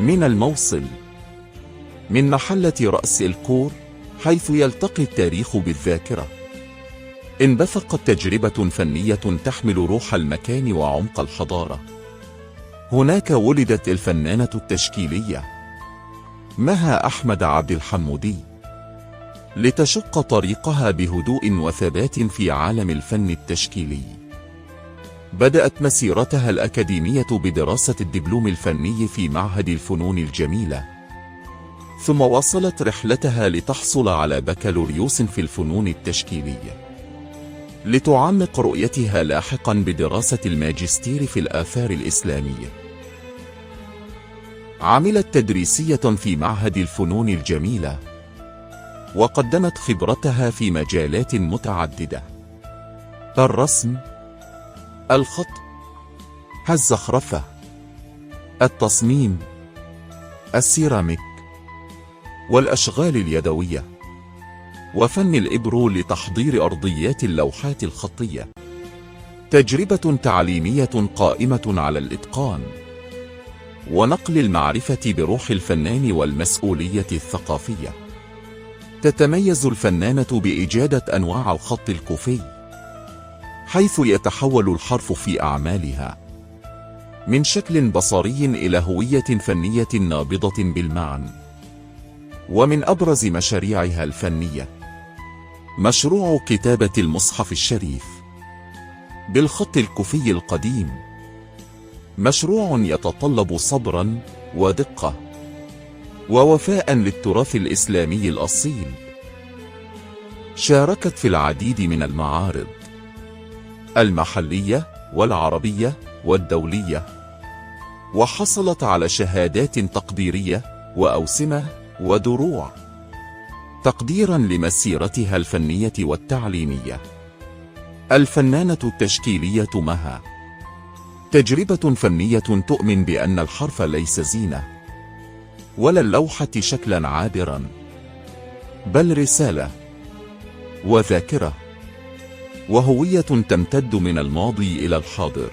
من الموصل، من محلة رأس الكور، حيث يلتقي التاريخ بالذاكرة، انبثقت تجربة فنية تحمل روح المكان وعمق الحضارة. هناك ولدت الفنانة التشكيلية مها أحمد عبد الحمودي، لتشق طريقها بهدوء وثبات في عالم الفن التشكيلي. بدأت مسيرتها الأكاديمية بدراسة الدبلوم الفني في معهد الفنون الجميلة، ثم واصلت رحلتها لتحصل على بكالوريوس في الفنون التشكيلية، لتعمق رؤيتها لاحقا بدراسة الماجستير في الآثار الإسلامية. عملت تدريسية في معهد الفنون الجميلة، وقدمت خبرتها في مجالات متعددة: الرسم، الخط، الزخرفة، التصميم، السيراميك، والأشغال اليدوية، وفن الإبرو لتحضير أرضيات اللوحات الخطية. تجربة تعليمية قائمة على الإتقان ونقل المعرفة بروح الفنان والمسؤولية الثقافية. تتميز الفنانة بإجادة أنواع الخط الكوفي، حيث يتحول الحرف في أعمالها من شكل بصري إلى هوية فنية نابضة بالمعنى. ومن أبرز مشاريعها الفنية مشروع كتابة المصحف الشريف بالخط الكوفي القديم، مشروع يتطلب صبرا ودقة ووفاء للتراث الإسلامي الأصيل. شاركت في العديد من المعارض المحلية والعربية والدولية، وحصلت على شهادات تقديرية وأوسمة ودروع تقديرا لمسيرتها الفنية والتعليمية. الفنانة التشكيلية مها تجربة فنية تؤمن بأن الحرف ليس زينة، ولا اللوحة شكلا عابرا، بل رسالة وذاكرة وهوية تمتد من الماضي إلى الحاضر.